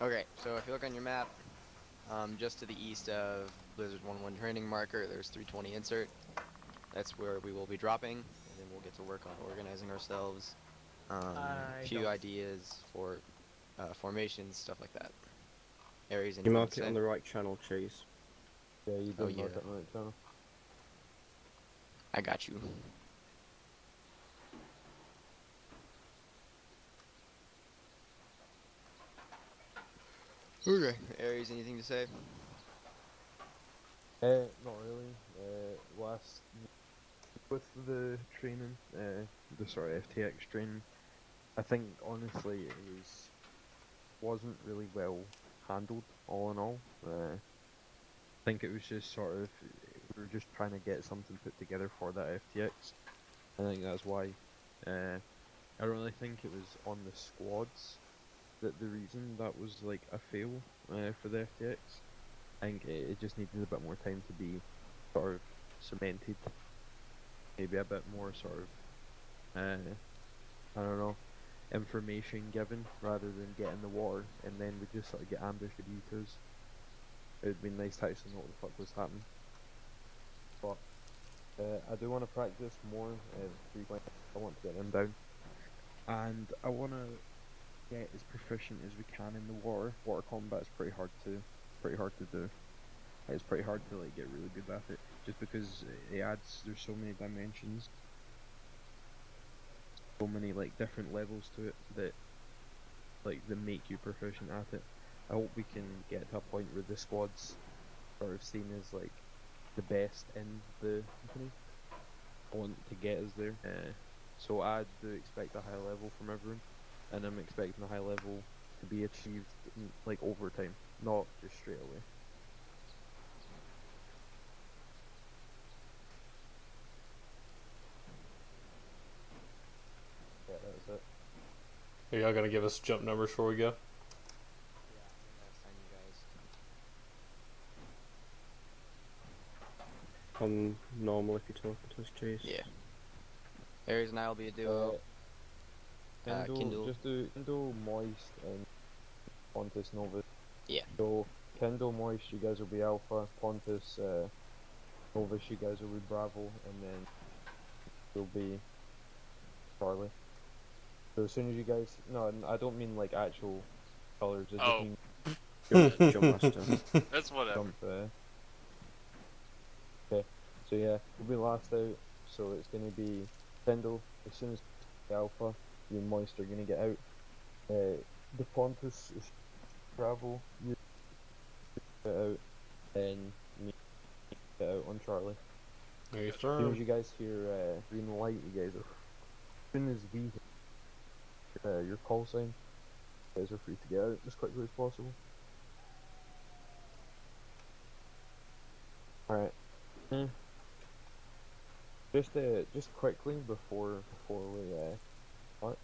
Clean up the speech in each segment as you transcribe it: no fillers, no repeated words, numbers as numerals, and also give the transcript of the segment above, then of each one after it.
Okay, so if you look on your map, just to the east of Blizzard 1-1 training marker, there's 320 insert. That's where we will be dropping, and then we'll get to work on organizing ourselves. I Few don't. ideas for formations, stuff like that. Aries, You anything to mark it say? on the right channel, Chase. Yeah, you Oh did yeah, mark it on the right channel. I got you. Okay, Aries, anything to say? Not really. Last with the training, the sort of FTX training, I think honestly it wasn't really well handled. All in all, I think it was just sort of we were just trying to get something put together for that FTX. I think that's why. I don't really think it was on the squads that the reason that was like a fail for the FTX. I think it just needed a bit more time to be sort of cemented. Maybe a bit more sort of, I don't know, information given rather than get in the water and then we just sort of get ambushed with Utos. It would be nice to actually know what the fuck was happening. But I do want to practice more 3 points. I want to get them down. And I want to get as proficient as we can in the water. Water combat is pretty hard to do. It's pretty hard to like get really good at it, just because there's so many dimensions, so many like different levels to it that make you proficient at it. I hope we can get to a point where the squad's sort of seen as like the best in the company. I want to get us there. So I do expect a high level from everyone, and I'm expecting a high level to be achieved like over time, not just straight away. Yeah, that's it. Are y'all gonna give us jump numbers before we go? Yeah, I'm gonna assign you guys. On normal if you're talking to us, Chase. Yeah. Aries and I will be a duo. Kindle. Just do Kindle, Moist, and Pontus Novus. Yeah. So Kindle, Moist, you guys will be Alpha. Pontus, Novus, you guys will be Bravo, and then you'll be Charlie. So as soon as you guys, no, I don't mean like actual colors. I just Oh. mean Jump master. That's whatever. jump. Okay, so yeah, we'll be last out. So it's gonna be Kindle. As soon as the Alpha, you and Moist are gonna get out. The Pontus is Bravo. You get out, and me get out on Charlie. Very As soon as firm. you guys hear green light, you guys are. As soon as we hear your call sign, you guys are free to get out as quickly as possible. Alright. Just quickly before we start,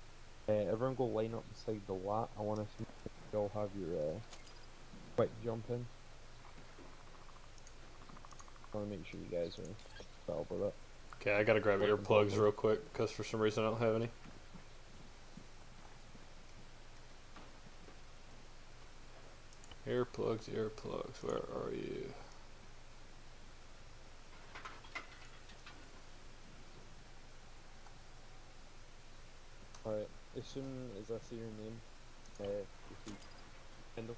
everyone go line up beside the lat. I want to see if you all have your quick jump in. I want to make sure you guys are set up with it. Okay, I gotta grab earplugs real quick because for some reason I don't have any. Earplugs, where are you? Alright, as soon as I see your name, repeat Kindle.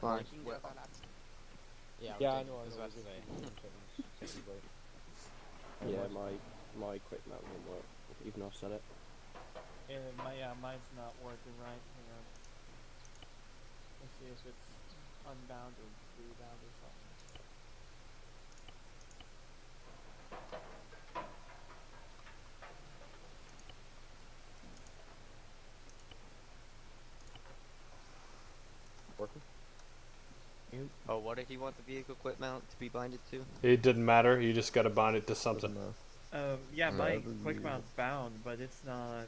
Fine. Yeah, I know. I was about to say. Yeah, my quick map won't work, even though I've said it. Mine's not working right. Hang on. Let's see if it's unbound or rebound or something. Working? Oh, what did he want the vehicle quit mount to be binded to? It didn't matter. You just gotta bind it to something. Yeah, my Whatever quick you- mount's bound, but it's not.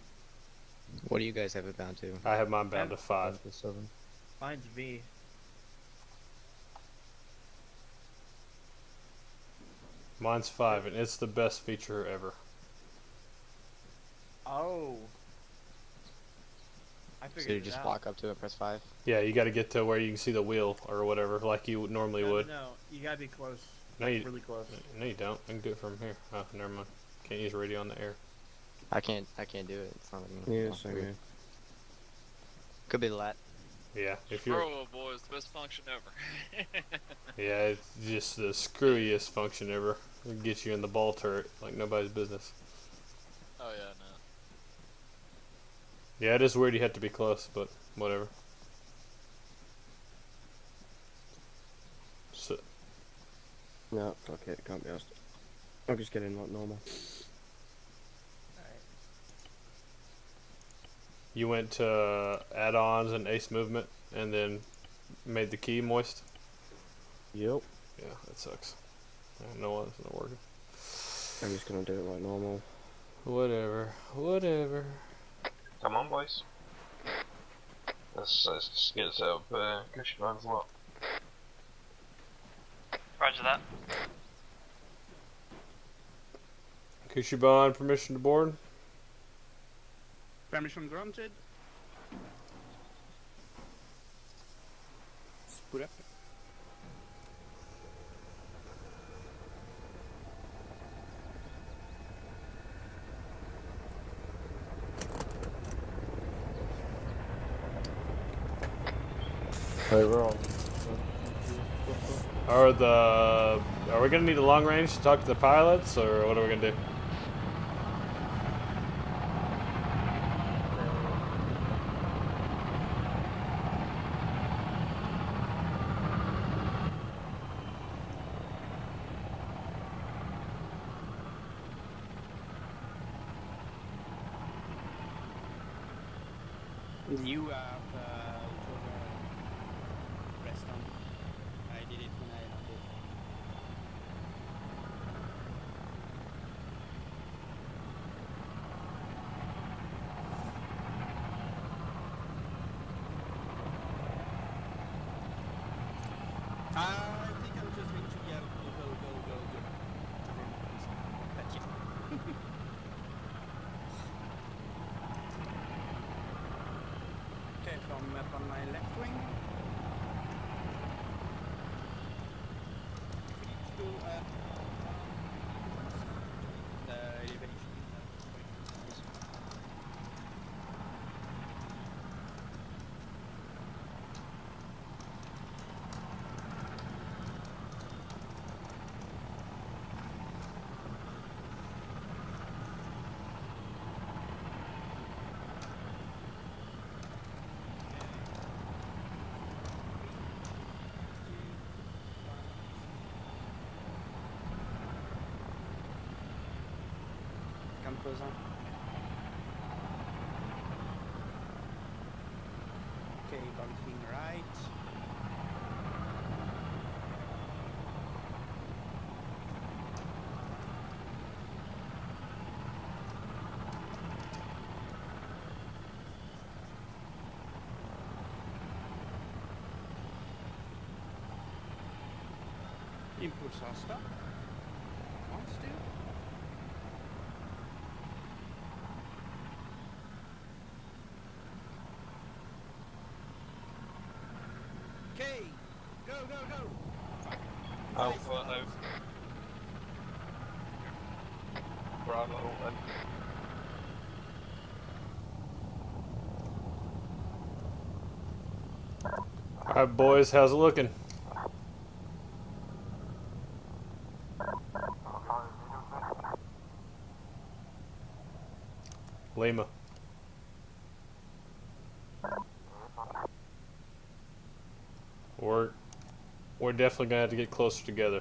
What do you guys have it bound to? I have mine bound to 5. 10 to 7. Mine's V. Mine's 5, and it's the best feature ever. Oh. So figured you it just out. walk up to it, press 5. Yeah, you got to get to where you can see the wheel or whatever, like you normally No, would. no, you gotta be close. No, Like, you- really close. No, you don't. I can do it from here. Oh, never mind. Can't use radio on the air. I can't do it. It's not letting me. Yeah, Oh, same weird. here. Could be the lat. Yeah, if you're. Bro, boys, the best function ever. Yeah, it's just the screwiest function ever. It gets you in the ball turret like nobody's business. Oh yeah, no. Yeah, it is weird you have to be close, but whatever. So, No, fuck it, can't be asked. I'll just get in like normal. Alright. you went to add-ons and ace movement, and then made the key moist. Yep. Yeah, that sucks. No, it's not working. I'm just gonna do it like normal. Whatever. Come on, boys. Let's just get us out of Cushy Man's lot. Roger that. Kushiban, permission to board. Permission granted. Split up. Right, we're on. Are we gonna need a long range to talk to the pilots, or what are we gonna do? You have rest on. I did it when I landed. I think I'm just going to yell go. That's it. Okay, so I'm up on my left wing. If we need to go the elevation. Come closer. Okay, bumping right. Impulsar stop. Wants to. Okay, go. Fuck. Alpha out. Bravo open. Alright, boys, how's it looking? Lima. We're definitely gonna have to get closer together.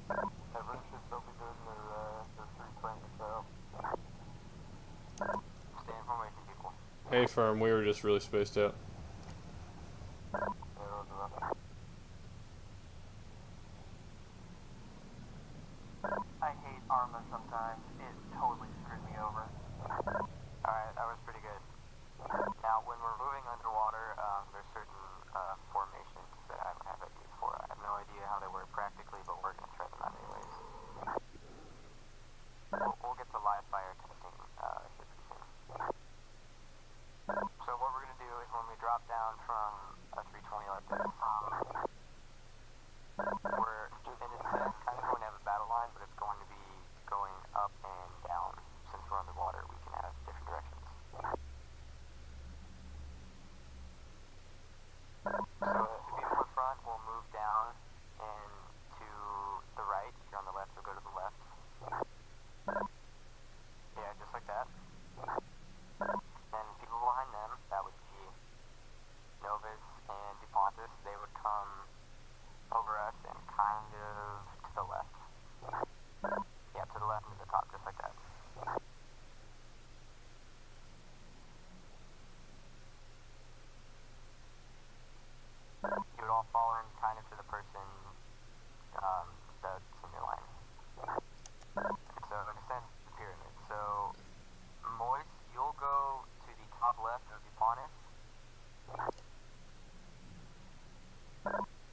Everyone should still be doing their 320 setup. Stay in formation, people. Hey, firm, we were just really spaced out. I hate Arma sometimes. It totally screwed me over. Alright, that was pretty good. Now, when we're moving underwater, there's certain formations that I don't have ideas for. I have no idea how they work practically, but we're going to try them out anyways. Juanes,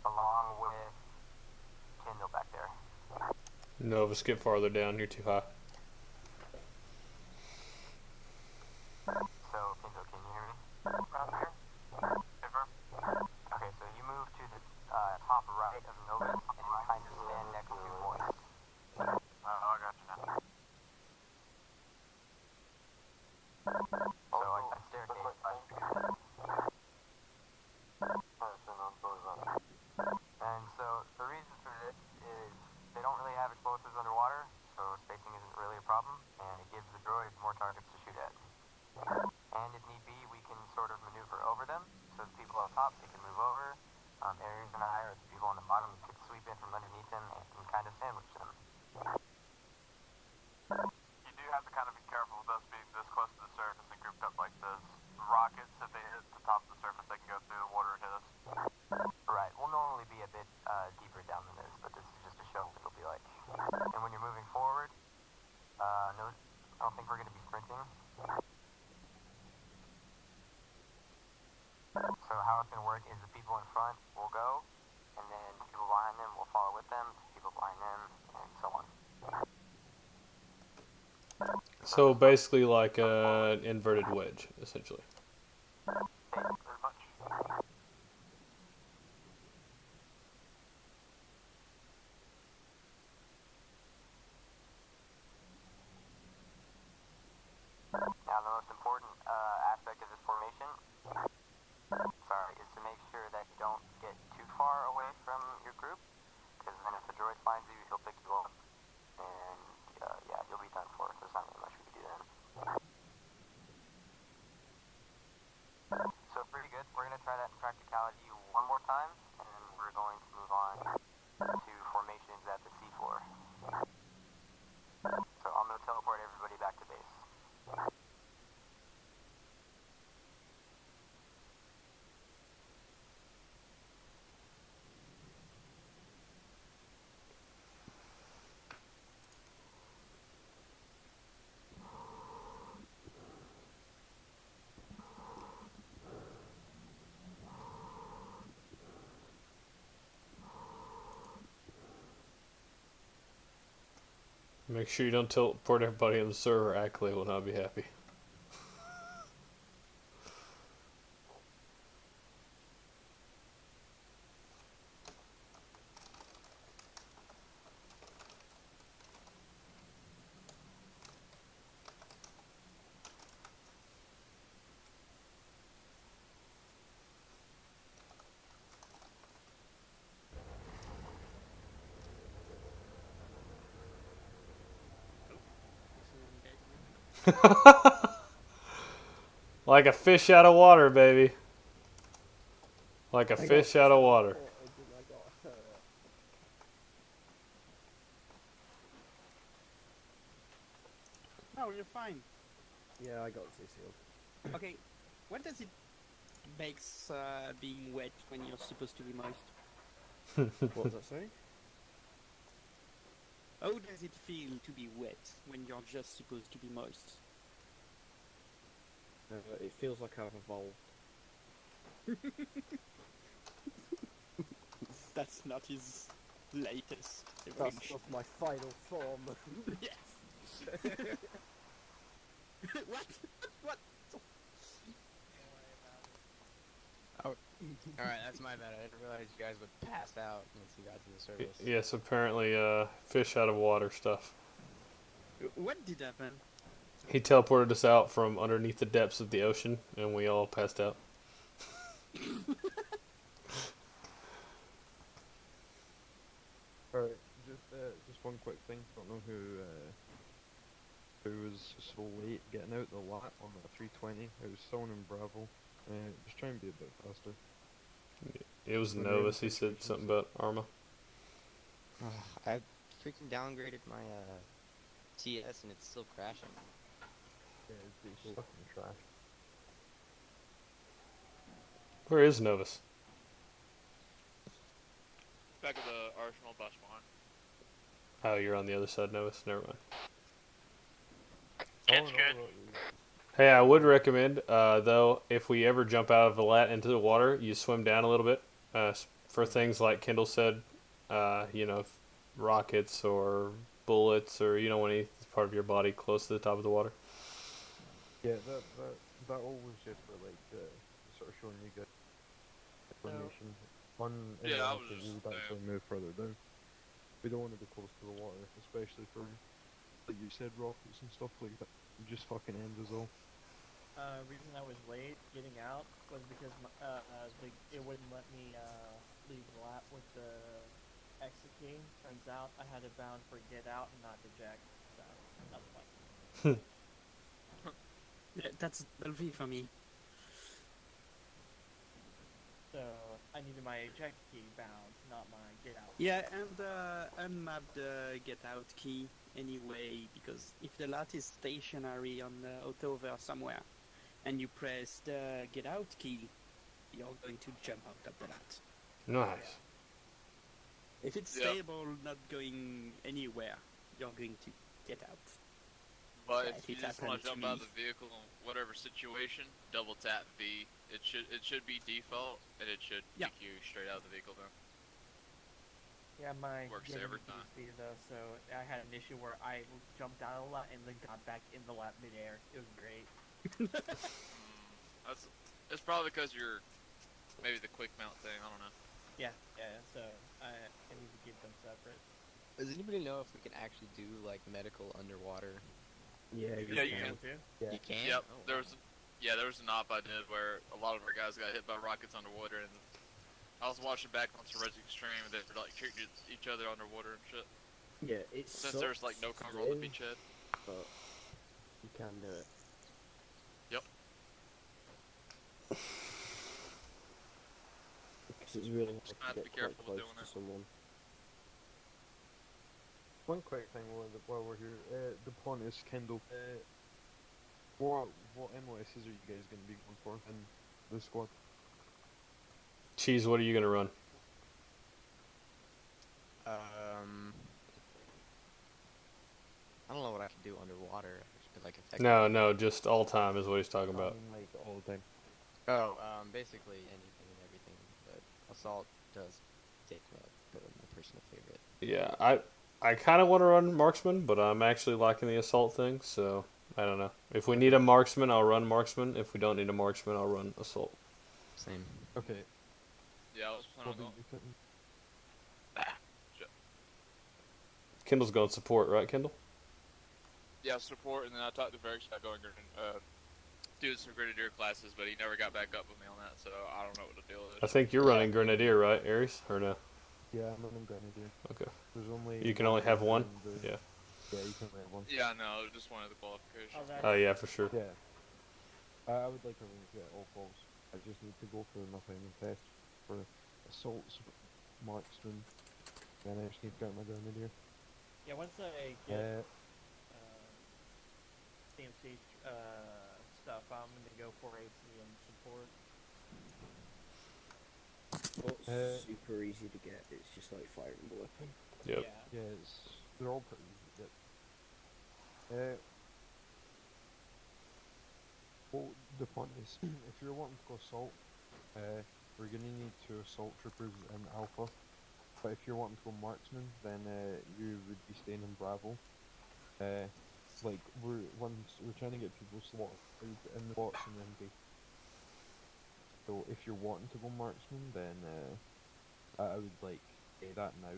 along with Kindle back there. Novus, get farther down. You're too high. So, Kindle, can you hear me around here? Confirm. Okay, so you move to the top right of Novus and you kind of stand next to Moist. Oh, I got you now. So, like that staircase. And so, the reason for this is they don't really have explosives underwater, so spacing isn't really a problem, and it gives the droids more targets to shoot at. And if need be, we can sort of maneuver over them, so the people up top, they can move over. Ares and I, or the people on the bottom, could sweep in from underneath them and kind of sandwich them. You do have to kind of be careful with us being this close to the surface and grouped up like this. Rockets, if they hit the top of the surface, they can go through the water and hit us. Right, we'll normally be a bit deeper down than this, but this is just to show what it'll be like. And when you're moving forward, no, I don't think we're going to be sprinting. So how it's going to work is the people in front will go, and then people behind them will follow with them, people behind them, and so on. So basically like an inverted wedge, essentially. Very much. Now the most important aspect of this formation, is to make sure that you don't get too far away from your group, because then if the droid finds you, he'll pick you up, and yeah, you'll be done for. There's not really much we can do then. So pretty good. We're going to try that in practicality one more time, and then we're going to move on to formations at the seafloor. So I'm going to teleport everybody back to base. Make sure you don't teleport everybody on the server. Ackley will not be happy. Like a fish out of water, baby. Like a fish out of water. No, you're fine. Yeah, I got it sealed. Okay, what does it makes being wet when you're supposed to be moist? What was that saying? How does it feel to be wet when you're just supposed to be moist? It feels like I've evolved. That's not his latest That's evolution. not my final form. Yes. What? What? Alright, that's my bad. I didn't realize you guys would pass out once you got to the surface. Yes, apparently fish out of water stuff. What did happen? He teleported us out from underneath the depths of the ocean, and we all passed out. Alright, just one quick thing. Don't know who was so late getting out the lat on that 320. It was someone in Bravo. Just try and be a bit faster. It was When Novus. you're in He said situations- something about Arma. I freaking downgraded my TS and it's still crashing. Yeah, it's stuck in trash. Where is Novus? Back of the arsenal, bus behind. Oh, you're on the other side, Novus. Never mind. It's no, good. Hey, I would recommend, though, if we ever jump out of the lat into the water, you swim down a little bit for things like Kendall said, rockets or bullets, or you don't want any part of your body close to the top of the water. Yeah, that all was just for like sort of showing you guys information on in the Yeah, I event was that we just would actually move further down. We don't want to be close to the water, especially for, like you said, rockets and stuff like that. It just fucking end us all. Reason I was late getting out was because it wouldn't let me leave the lap with the exit key. Turns out I had it bound for get out and not eject. So that was fun. That's double V for me. So I needed my eject key bound, not my get out. Yeah, and unmap the get out key anyway, because if the lat is stationary on the autover somewhere, and you press the get out key, you're going to jump out of the lat. Nice. If it's Yeah. stable, not going anywhere, you're going to get out. But Yeah, if if you it just want happened to to jump out of me. the vehicle in whatever situation, double tap V. It should be default, and it should Yeah. kick you straight out of the vehicle then. Yeah, my Works getting every to time. speed though, so I had an issue where I jumped out a lot and then got back in the lap midair. It was great. It's probably because you're maybe the quick mount thing. I don't know. Yeah. So I need to keep them separate. Does anybody know if we can actually do like medical underwater? Yeah, Yeah, you Able can. to. Yeah. You can. Yep. Oh, There wow. was an op I did where a lot of our guys got hit by rockets underwater, and I was watching back on some Res Extreme, and they were like shooting each other underwater and shit. Yeah, it's Since there's like no cover on the beachhead. but you can do it. Yep. Because it's really hard Just to have to get be quite careful close with doing to it. someone. One quick thing while we're here, the point is Kindle. What MOSs are you guys going to be going for in the squad? Cheese, what are you gonna run? I don't know what I can do underwater. Like No, just all time is what he's talking I about. mean, like all the time. Oh, basically anything and everything. But assault does take my personal favorite. Yeah, I kind of want to run marksman, but I'm actually liking the assault thing, so I don't know. If we need a marksman, I'll run marksman. If we don't need a marksman, I'll run assault. Same. Okay. Yeah, I was planning Bobby, on you couldn't. Kendall's going support, right, Kendall? Yeah, support, and then I talked to Varix about going doing some grenadier classes, but he never got back up with me on that, so I don't know what the deal is. I think you're running grenadier, right, Ares? Or no? Yeah, I'm running Grenadier. Okay. There's only. You can only have one. and Yeah. Yeah, you can only have one. Yeah, no, just one of the qualifications. Oh yeah, for sure. Yeah. I would like to get all calls. I just need to go for nothing and test for assaults, marksman. Then I just need to get my Grenadier. Yeah, once I get CMC stuff, I'm gonna go for AT and support. It's super easy to get. It's just like firing the weapon. Yep. Yeah. Yeah, they're all pretty easy to get. Well, the point is, if you're wanting to go assault, we're gonna need 2 assault troopers in Alpha. But if you're wanting to go marksman, then you would be staying in Bravo. Like we're trying to get people slotted in the bots and then be. So if you're wanting to go marksman, then I would like say that now.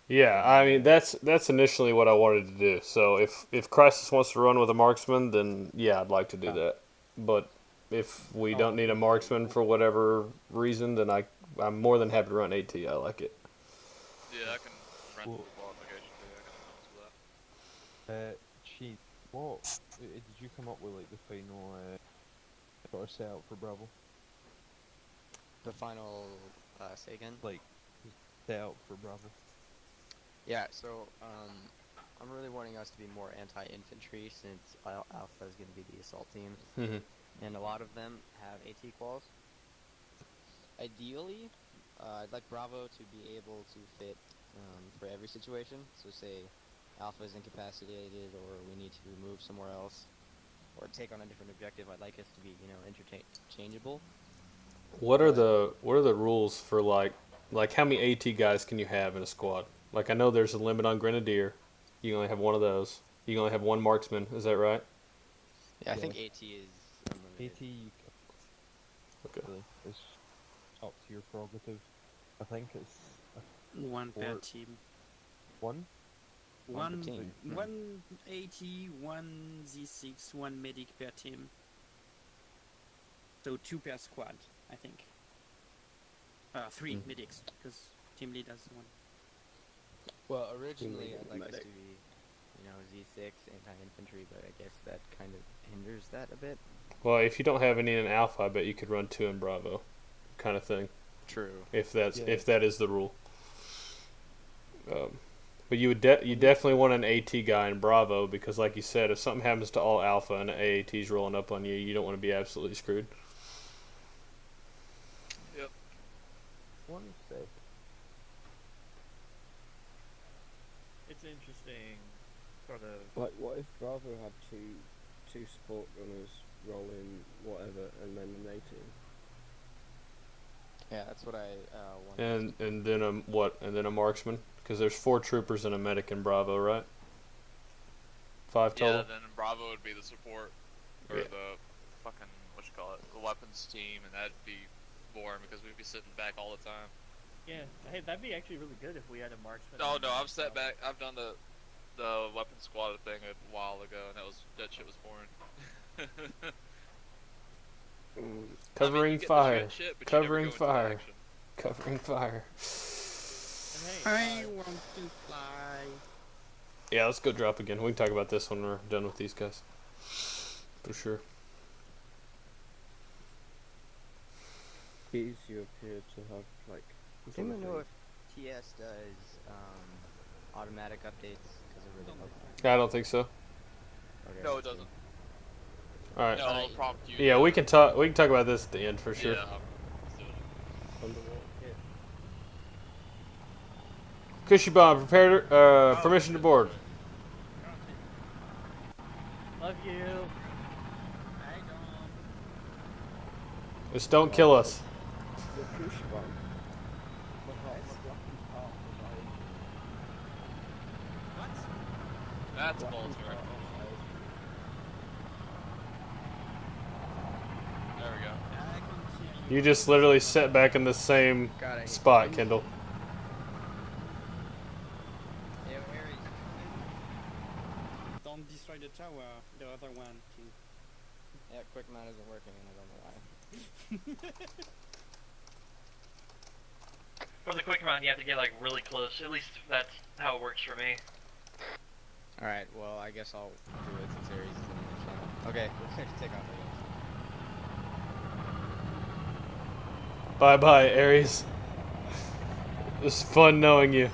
Yeah, I mean that's initially what I wanted to do. So if Crisis wants to run with a marksman, then yeah, I'd like to do that. But if we don't need a marksman for whatever reason, then I'm more than happy to run AT. I like it. Yeah, I can run through the qualification too. I got no problems with that. Chief, what did you come up with like the final sort of setup for Bravo? The final say again? Like setup for Bravo. Yeah, so I'm really wanting us to be more anti-infantry since Alpha is going to be the assault team, and a lot of them have AT quals. Ideally, I'd like Bravo to be able to fit for every situation. So say Alpha is incapacitated or we need to move somewhere else. or take on a different objective, I'd like us to be, you know, interchangeable. What are But the rules for like how many AT guys can you have in a squad? Like I know there's a limit on Grenadier. You can only have one of those. You can only have one marksman. Is that right? yeah, I Yeah. think AT is unlimited. AT Okay. is up to your prerogative. I think it's One per Or- team. one. One per team. One AT, one Z6, one medic per team. So 2 per squad, I think. 3 medics, because team lead has one. Well, originally Really I'd like us medic. to be, you know, Z6 anti-infantry, but I guess that kind of hinders that a bit. Well, if you don't have any in Alpha, I bet you could run 2 in Bravo, kind of thing. True. If that's Yeah. if that is the rule. But you definitely want an AT guy in Bravo because, like you said, if something happens to all Alpha and an AAT's rolling up on you, you don't want to be absolutely screwed. One sec. It's interesting, sort of. Like, what if Bravo had two support gunners rolling whatever, and then an 18? Yeah, that's what I wanted. And then a marksman because there's 4 troopers and a medic in Bravo, right? 5 total. Yeah, then Bravo would be the support, or Yeah. the fucking, the weapons team, and that'd be boring because we'd be sitting back all the time. Yeah, hey, that'd be actually really good if we had a marksman. Oh and no, a I've sat Bravo. back. I've done the weapon squad thing a while ago, and that shit was boring. Covering you get to fire. shoot shit, but you never Covering go into fire. action. Covering fire. And I hey, want to fly. Yeah, let's go drop again. We can talk about this when we're done with these guys. For sure. Keys you appear to have, like, Does anyone know something. if TS does automatic updates because of really I don't think so. Okay, No, it that's doesn't. All right. No, it'll prompt you. Yeah, to- we can talk. We can talk about this at the end for sure. Yeah. Let's do it. Underwater kit. Cushy bomb, prepared. Permission to board. love you. I don't. Just don't kill us. The push bomb. What? That's bullshit. There we go. I can't hear you. You just literally sat back in the same God, I hate spot, that. Kendall. Yeah, Ares. Don't destroy the tower, the other one too. Yeah, quick mount isn't working, and I don't know why. For the quick round, you have to get like really close. At least that's how it works for me. All right, well, I guess I'll do it since Ares is in the channel. Okay, we're going to take off, I guess. Bye bye, Ares. It was fun knowing you.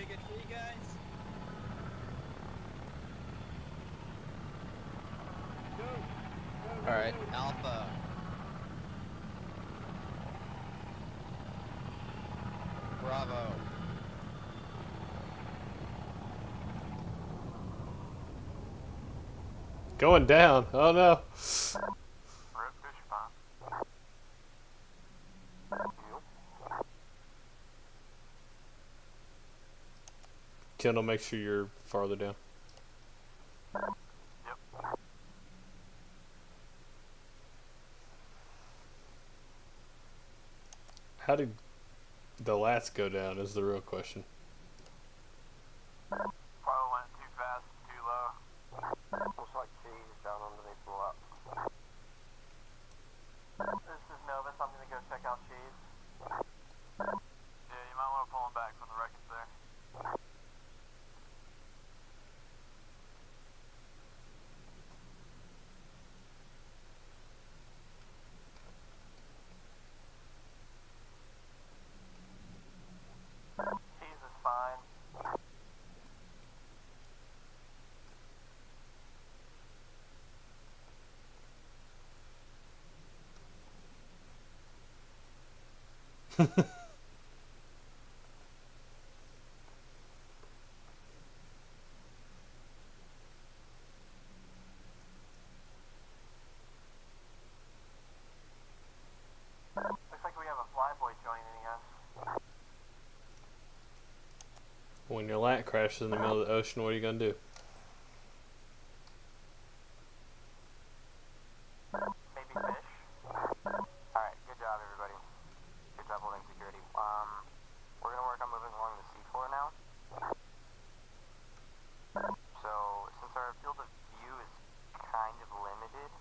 Okay, get free, guys. Go. Go, go, Alright, go. Alpha. Bravo. Going down. Oh no. Rip, fish are fine. Kendall, make sure you're farther down. Yep. How did the lats go down is the real question. Probably went too fast, too low. Looks like cheese down underneath the lap. This is Novus. I'm gonna go check out cheese. Yeah, you might want to pull him back from the wreckage there. Cheese is fine. Looks like we have a flyboy joining us. When your lat crashes in the middle of the ocean, what are you gonna do? Maybe fish. Alright, good job everybody. Good job holding security. We're gonna work on moving along the seafloor now. So, since our field of view is kind of limited,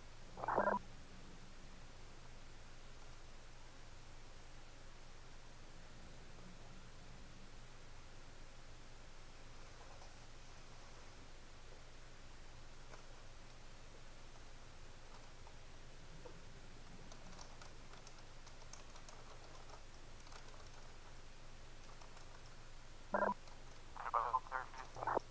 Anybody else there, cheese?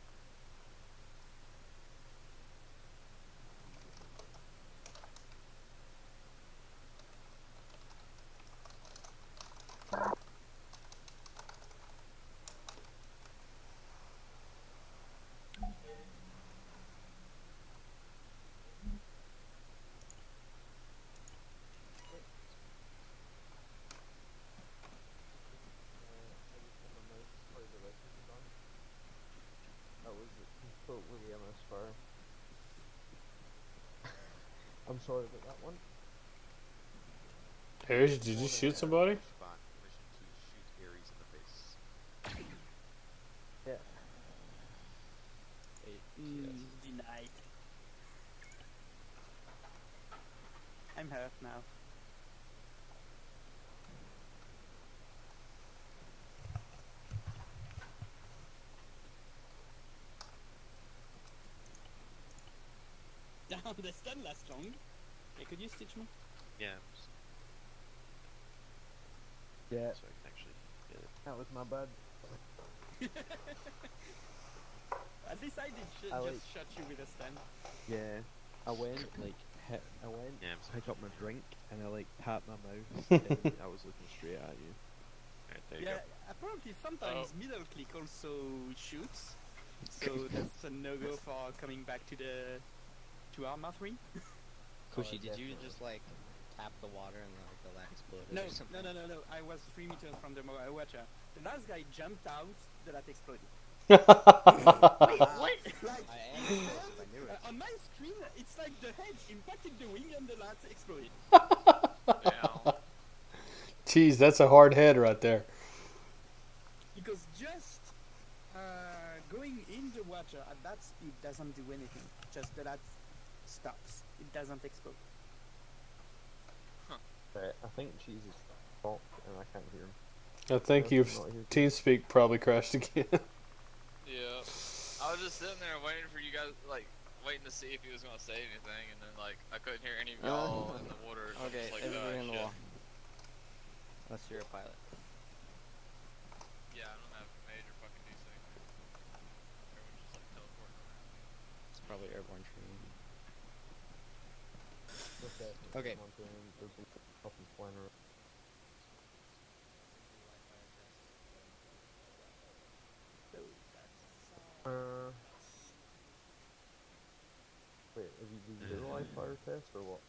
That was totally a misfire. I'm sorry about that one. Aries, did you shoot somebody? Permission to shoot Aries in the face. Yeah. Denied. I'm hurt now. Damn, the stun lasts long. Hey, could you stitch me? Yeah. Yeah, So I can actually get it. that was my bad. At least I did just shot you with a stun. Yeah, I went Yeah, I'm sorry. pick up my drink and I tapped my mouth and I was looking straight at you. Alright, there you Yeah, go. apparently sometimes middle click also shoots. So that's a no-go for coming back to Arma 3. Kushi, did you just like tap the water and the lat exploded No, or something? no. I was 3 meters from the watcher. The last guy jumped out, the lat exploded. Wait, what? Like, I answered it if I knew it. on my screen, it's like the head impacted the wing and the lat exploded. Damn. Jeez, that's a hard head right there. Because just going in the water at that speed doesn't do anything. Just the lat stops. It doesn't explode. Right, I think Cheese is talk and I can't hear him. I think your TeamSpeak probably crashed again. Yeah. I was just sitting there waiting for you guys, waiting to see if he was gonna say anything, and then I couldn't hear any of y'all in the water. So I'm Okay, just like, everybody in the shit. wall. Unless you're a pilot. Yeah, I don't have major fucking DC. Okay. Come on, there's nothing flying around. So that's Uh, wait, did you do the live fire test or what?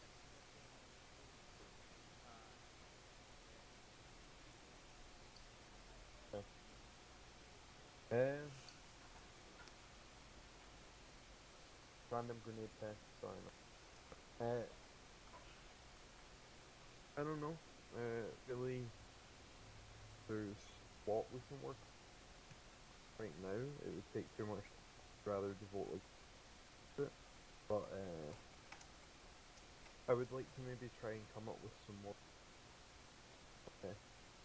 Okay. Random grenade test. Sorry. No. I don't know. Really, there's what we can work right now. It would take too much to rather devote like to it. But I would like to maybe try and come up with some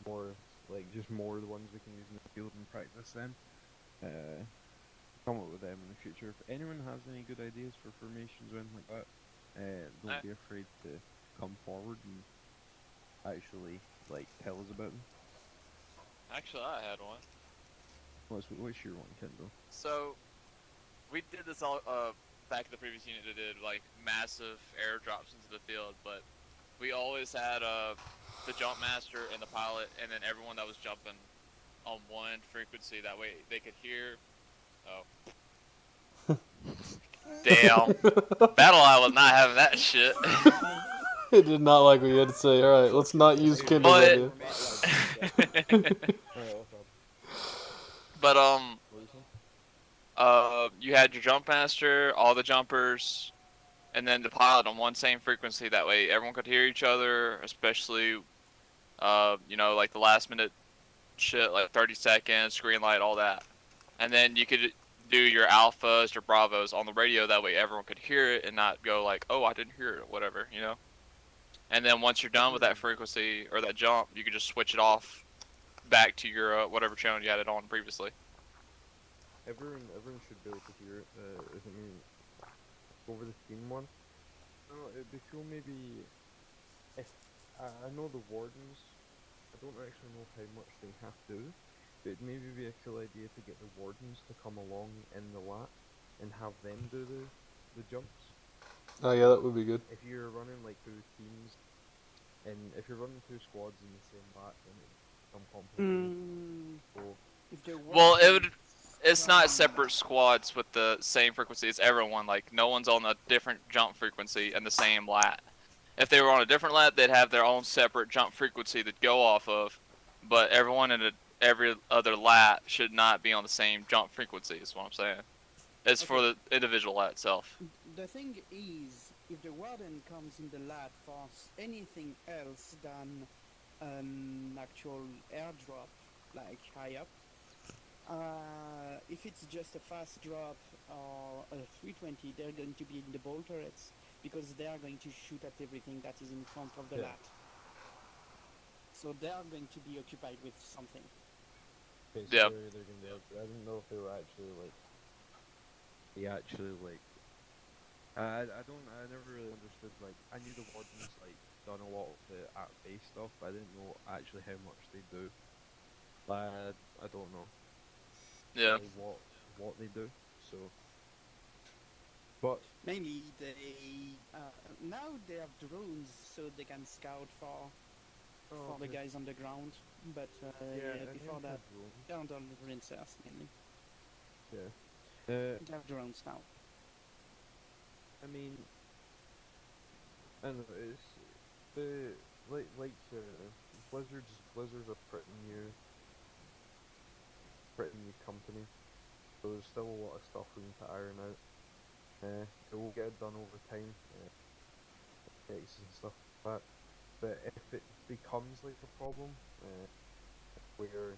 more like just more the ones we can use in the field and practice then. Come up with them in the future. If anyone has any good ideas for formations or anything like that, don't be afraid to come forward and actually like tell us about them. Actually, I had one. What's your one, Kendall? So, we did this all back in the previous unit that did like massive airdrops into the field, but we always had the jump master and the pilot, and then everyone that was jumping on one frequency. That way they could hear. Oh, damn! Battle Eye was not having that shit. It did not like what you had to say. All right, let's not use Kindle's But- idea. But What you saying? you had your jump master, all the jumpers, and then the pilot on one same frequency. That way everyone could hear each other, especially, you know, like the last minute shit, like 30 seconds, green light, all that. And then you could do your alphas, your bravos on the radio. That way everyone could hear it and not go like, oh, I didn't hear it, whatever, you know? And then once you're done with that frequency or that jump, you could just switch it off back to your whatever channel you had it on previously. Everyone should be able to hear it. I mean, over the team one. I don't know, it'd be cool maybe if I know the wardens. I don't actually know how much they have to do, but it'd maybe be a cool idea to get the wardens to come along in the lap and have them do the jumps. Oh yeah, that would be good. If you're running like two teams, and if you're running two squads in the same lap, then it's some complicated. So, if there Well, it was would. It's not separate squads with the same frequency. It's everyone. Like no one's on a different jump frequency and the same lat. If they were on a different lat, they'd have their own separate jump frequency to go off of. But everyone in every other lat should not be on the same jump frequency. Is what I'm saying. It's for the individual lat itself. The thing is, if the warden comes in the lab for anything else than an actual airdrop, like high up, if it's just a fast drop or a 320, they're going to be in the ball turrets because they are going to shoot at everything that is in front of the lat. So they are going to be occupied with something. okay, so they're gonna be. I didn't know if they were actually like. I never really understood, like, I knew the wardens, like, done a lot of the at-base stuff, but I didn't know actually how much they do. Like, I don't know. Yeah. Really what they do, so. But mainly they now they have drones so they can scout for the guys on the ground, but before that they're on the rinsers mainly. Yeah. They have drones now. I mean, I don't know, it's the Blizzard's a pretty new company, so there's still a lot of stuff we need to iron out. It will get done over time, fixes and stuff like that. But if it becomes like a problem, where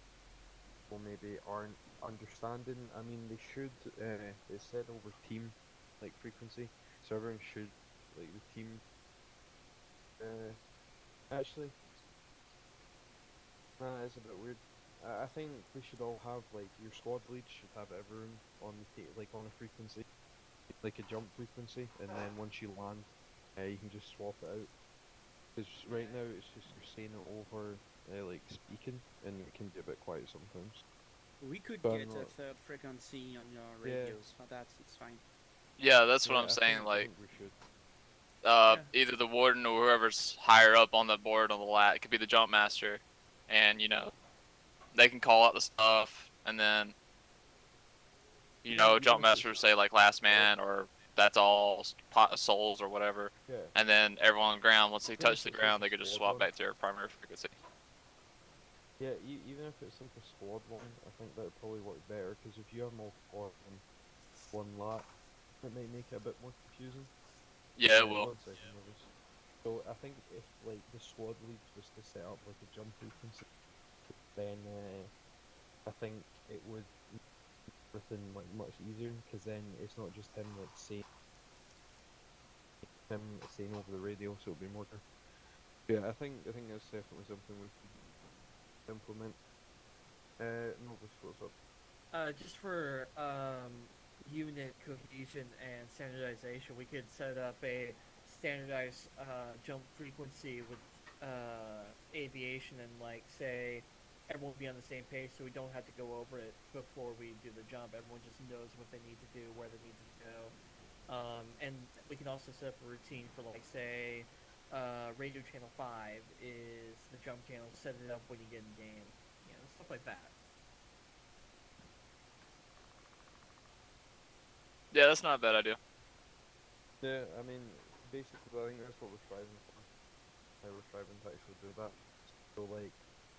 people maybe aren't understanding, I mean they should. They said over team like frequency. So everyone should, like the team, actually, it's a bit weird. I think we should all have, like, your squad leads should have everyone on the like on a frequency, like a jump frequency, and then once you land, you can just swap it out. Because right now it's just you're saying it over, like speaking, and it can be a bit quiet sometimes. We could But get a third frequency on your radios for that, it's fine. Yeah, that's what I'm saying. Like, we should. either the warden or whoever's higher up on the board on the lat. It could be the jump master, and they can call out the stuff, and then Even jump if it's master would say like last man or that's all pot of souls or whatever, yeah, and then everyone on the ground once they even touch if the it's just ground a they could just squad swap one. back to their primary frequency. Yeah, even if it's like a squad one, I think that would probably work better because if you have multiple on one lat, it might make it a bit more confusing. Yeah, it will. 1 second, Lewis. So I think if like the squad lead was to set up like a jump frequency, then I think it would make everything like much easier because then it's not just him like saying over the radio, so it'll be more. Yeah, I think that's definitely something we could implement. Novus, what's up? Just for unit cohesion and standardization, we could set up a standardized jump frequency with aviation and like say everyone will be on the same page so we don't have to go over it before we do the jump. Everyone just knows what they need to do, where they need to go. And we can also set up a routine for like say radio channel 5 is the jump channel, set it up when you get in game. Stuff like that. Yeah, that's not a bad idea. Yeah, I mean, basically, I think that's what we're striving for. We're striving to actually do that. So, like,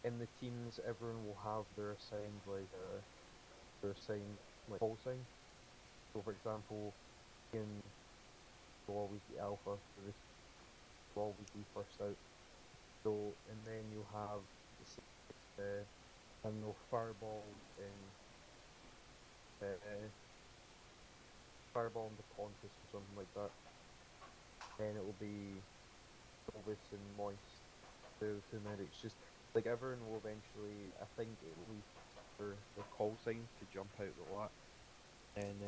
in the teams, everyone will have their assigned, call sign. So, for example, in will always be alpha, so this will always be first out. So, and then you'll have I don't know, fireball in fireball in the Pontus or something like that. Then it will be Elvis and Moist, the two medics. Just like everyone will eventually, I think it will be for the call sign to jump out the lat, and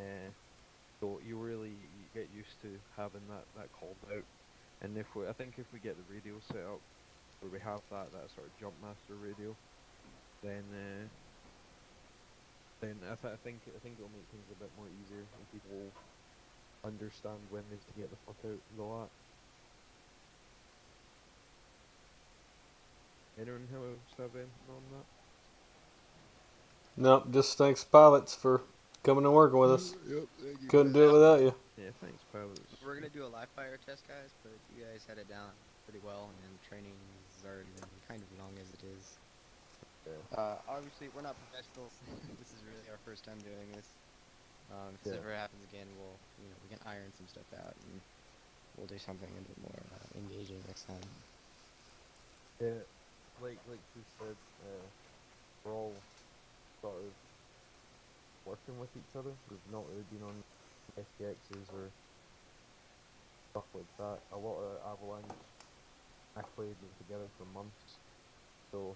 so you get used to having that called out. And I think if we get the radio set up where we have that sort of jump master radio, then I think it'll make things a bit more easier and people will understand when they to get the fuck out the lat. Anyone else have anything on that? Nope, just thanks pilots for coming and working with us. Yep, thank you, Couldn't guys. do it without you. Yeah, thanks, pilots. We're gonna do a live fire test, guys, but you guys had it down pretty well, and training has already been kind of long as it is. Yeah. Obviously, we're not professionals. This is really our first time doing this. If this ever happens again, we can iron some stuff out, and we'll do something a bit more engaging next time. Yeah, like you said, we're all sort of working with each other. We've not really been on SPXs or stuff like that. A lot of Avalanche, I played them together for months, so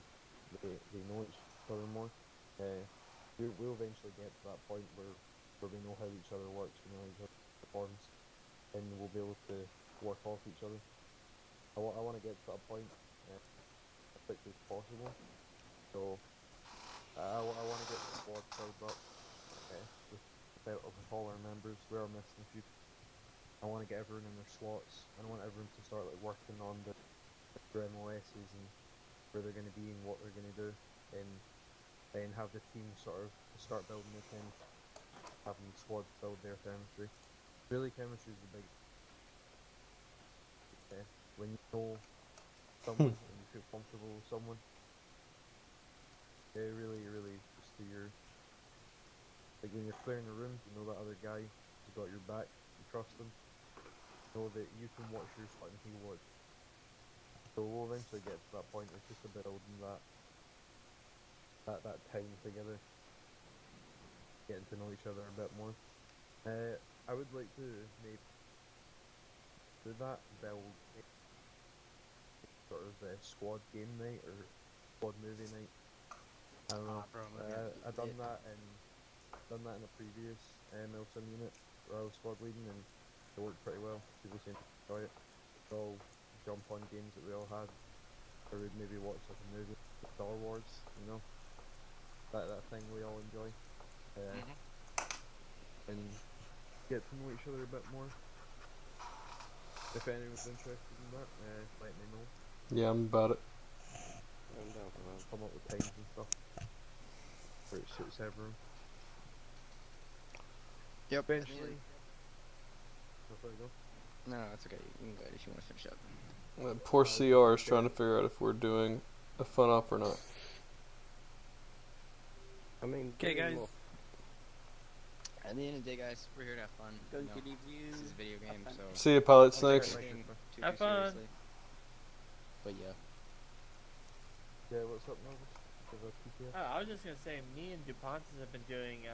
they know each other more. We'll eventually get to that point where we know how each other works, we know how each other performs, and we'll be able to work off each other. I want to get to that point as quickly as possible. So I want to get the squad filled up with all our members. We are missing a few. I want to get everyone in their slots. I want everyone to start like working on their MOSs and where they're going to be and what they're going to do, and then have the team sort of start building their chemistry, having the squad build their chemistry. Really, chemistry is the big. When you know someone and you feel comfortable with someone, really just to your. Like when you're clearing a room, you know that other guy has got your back, you trust him, know that you can watch your spot and he watch. So we'll eventually get to that point. It's just a bit building that time together, getting to know each other a bit more. I would like to maybe do that, build a sort of squad game night or squad movie night. I don't know. I've done that in a previous Milsim unit where I was squad leading, and it worked pretty well. People seemed to enjoy it. We all jump on games that we all had, or we'd maybe watch like a movie, Star Wars, that thing we all enjoy, and get to know each other a bit more. if anyone's interested in that, let me know. Yeah, I'm about it. I'm down for that. Come up with times and stuff where it suits everyone. Yep. Eventually. Oh, sorry, go. No, it's okay. You can go ahead if you want to finish up. Poor CR is trying to figure out if we're doing a fun op or not. I mean, Okay, doing guys. more- At the end of the day, guys, we're here to have fun. Going you to know, leave you. this is a video game, fun. so See you, pilot don't take snakes. everything too Have fun. seriously. But yeah. Yeah, what's up, Novus? Give a PTS. Oh, I was just gonna say, me and DuPont have been doing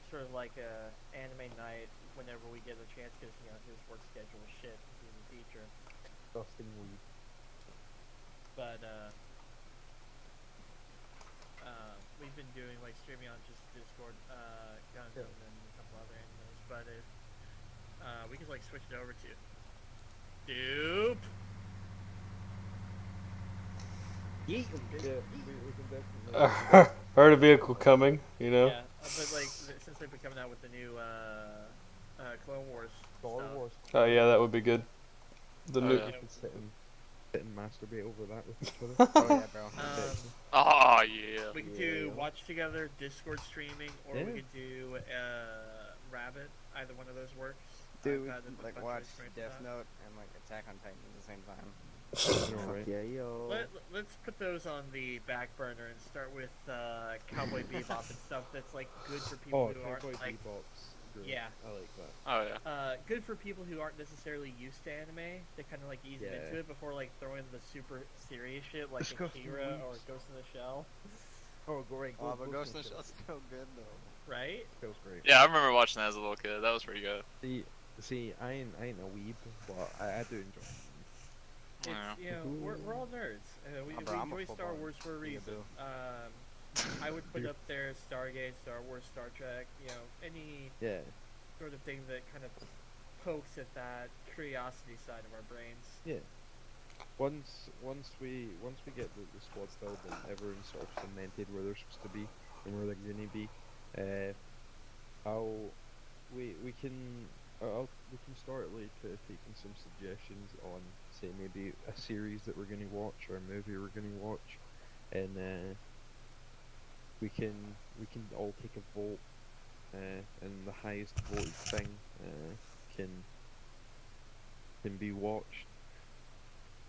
sort of like a anime night whenever we get a chance, because his work schedule is shit. 'Cause he's a teacher. Dusting weed. But we've been doing like streaming on just Discord, Gundam, Yeah. and a couple other animes. But if we could like switch it over to Dupe. Yeah, we can definitely. Heard a vehicle coming, you know. Yeah, but like since they've been coming out with the new Clone Wars Star stuff. Wars. Oh yeah, that would be good. The Oh, new. yeah. We can sit and masturbate over that with each other. Oh yeah, bro. Oh yeah. We could do watch together, Discord streaming, or Yeah. we could do Rabbit. Either one of those works. Do we I've had a bunch like of watch experience with Death that. Note and like Attack on Titan at the same time? Alright. Yeah, yo. Let's put those on the back burner and start with Cowboy Bebop and stuff that's like good for people Oh, who aren't Cowboy like Bebop's great. yeah. I like that. Oh yeah. Good for people who aren't necessarily used to anime. They kind of like ease them Yeah. into it before like throwing the super serious shit like Just go through Akira or weeks. Ghost in the Shell, Oh, great. Oh, but Ghost in the Shell's so good though. right? Feels great. Yeah, I remember watching that as a little kid. That was pretty good. See, I ain't a weeb, but I do enjoy it. It's, Yeah. you know, we're all nerds. We bro, I'm a enjoy Star football Wars for a reason. I would put up there Stargate, Star Wars, Star Trek. You know, any Yeah. sort of thing that kind of pokes at that curiosity side of our brains. Yeah. Once we get the squads filled and everyone's sort of cemented where they're supposed to be and where they're gonna be, we can start like taking some suggestions on, say, maybe a series that we're gonna watch or a movie we're gonna watch, and we can all take a vote, and the highest voted thing can be watched.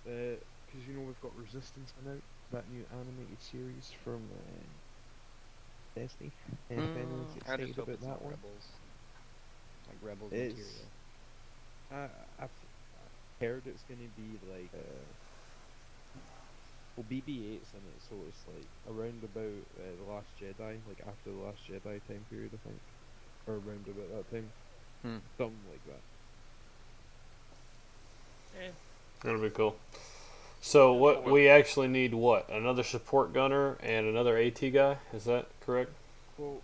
Because we've got Resistance coming out, that new animated series from Disney. And if anyone's I just excited hope about it's that not one, Rebels. Like Rebels It's- material. I've heard it's gonna be like well, BB-8's in it, so it's like around about the Last Jedi, like after the Last Jedi time period, I think, or around about that time, something like that. That'll be cool. So what we actually need? What, another support gunner and another AT guy? Is that correct? Well,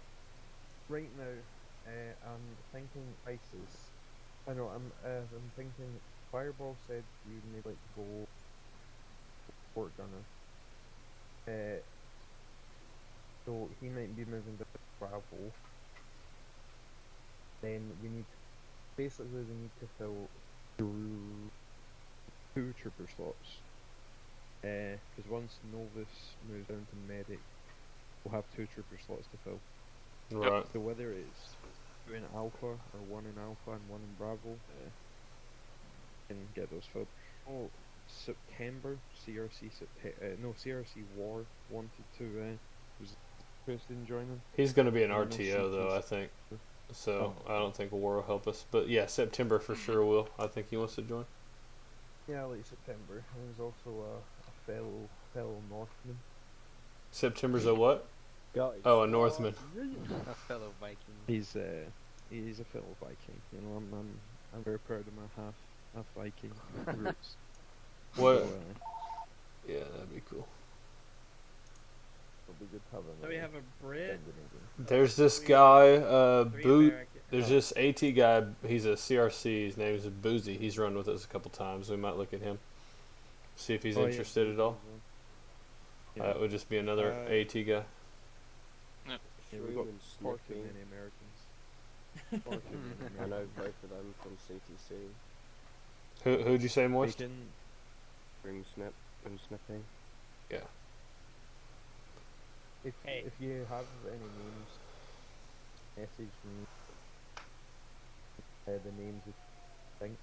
right now, I'm thinking ISIS. I know I'm thinking Fireball said you need like to go support gunner. So he might be moving to Bravo. Then we need to fill through 2 trooper slots. Because once Novus moves down to medic, we'll have 2 trooper slots to fill. Right. So whether it's 2 in Alpha or 1 in Alpha and 1 in Bravo, can get those filled. Oh, September, CRC War wanted to was interested in joining. He's going to be an And I know CTO though, I CT's think. So Oh. I don't think war will help us. But yeah, September for sure will. I think he wants to join. Yeah, late September. And he's also a fellow Northman. September's a what? Guys. Oh, a Northman. A fellow Viking. He's a fellow Viking. You know, I'm very proud of my half Viking roots. What? So, Yeah, that'd be cool. it'll be good having. So we have a Brit. There's this guy, three Boot. American- There's this AT guy. He's a CRC. His name is Boozy. He's run with us a couple times. We might look at him, see if he's interested at all. Yeah. It would just be another AT guy. Yeah, we've got Shroom and far too Snipping. many Americans. Far too many I know Americans. both of them from CTC. Who'd you say, Moist? Bacon. Room snipping. Yeah. Hey. If you have any names, message me the names of things.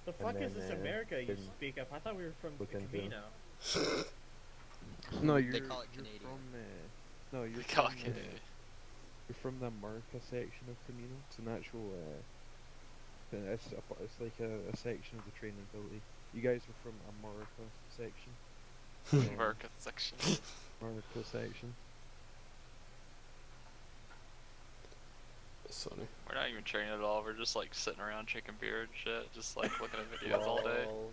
The And fuck is then, this America you can speak of? I thought we were from look into them. Camino. No, They you're call it you're Canadian. from no, you're They call from it Canadian. you're from the America section of Camino. It's an actual it's like a section of the training ability. You guys are from America section. America section. America section. That's funny. We're not even training at all. We're just like sitting around drinking beer and shit, just like looking at videos all day. Lol.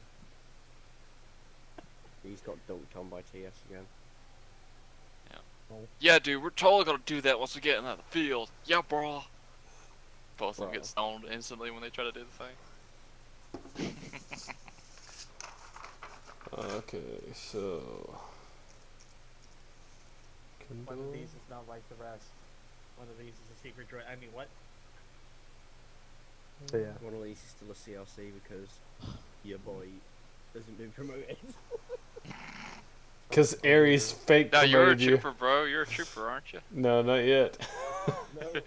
He's got dunked on by TS again. Yeah, dude, we're totally gonna do that once we get in the field. Yeah, bro. Both of them Bro. get stoned instantly when they try to do the thing. Okay, so. One of these is not like the rest. One of these is a secret droid. I mean, what? So yeah. One of these is still a CLC because your boy hasn't been promoted. Because Ares fake No, you're a promoted you. trooper, bro. You're a trooper, aren't you? No, not yet. No.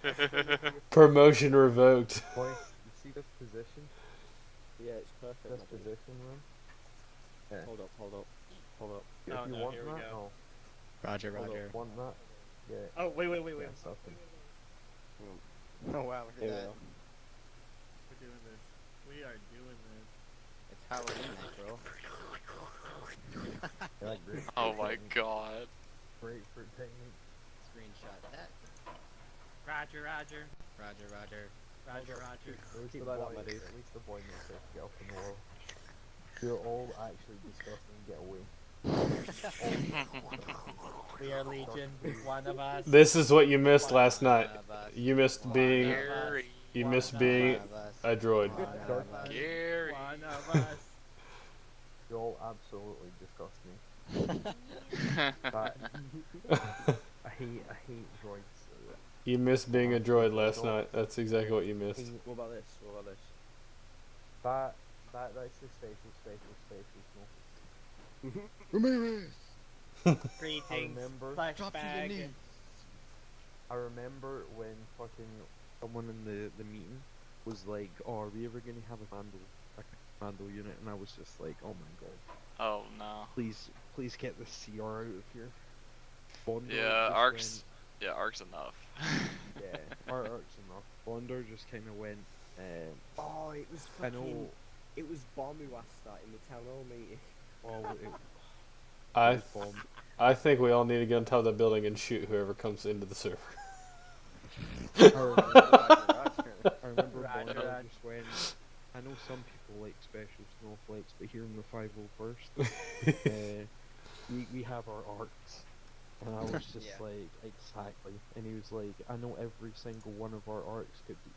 Promotion revoked. Boy, you see this position? Yeah, it's perfect. This my dude. position, man? Yeah. Hold up. If Oh, you no, want here we that, go. Roger, hold Roger. up, want that? Yeah. Oh, wait. Yeah, something. Oh wow, Here look we at that. go. We're doing this. We are doing this. It's Halloween night, bro. Yeah, great. Oh my god. Grapefruit technique. Screenshot that. Roger. Roger. At least the boy, at least the boy knows how to get up in the wall. You're all actually disgusting. Get away. We are Legion. One of us. This is what you missed last night. One of us. You missed being. Gary. You One missed of being One of us. a droid. One of us. Gary. One of us. You all absolutely disgust me. But I hate droids. You missed being a droid last night. That's exactly what you missed. What about this? That's the special snow. Ramirez! Greetings. remember- Flash Drop to your bag. knees. I remember when fucking someone in the meeting was like, "Oh, are we ever gonna have a Mando unit?" And I was just like, "Oh my god, Oh no. please get the CR out of here." Bondar Yeah, just Ark's. Yeah, Ark's enough. Went, yeah, Ark's enough. Bondar just kind of went. Oh, it was I fucking. know. It was Bombwasta in the town hall meeting. Well, it I was bomb. I think we all need to go on top of that building and shoot whoever comes into the server. I remember Roger, Bondar Roger. just went. I know some people like special snowflakes, but here in the 501st, we have our arcs. And I was just Yeah. like, exactly. And he was like, I know every single one of our arcs could be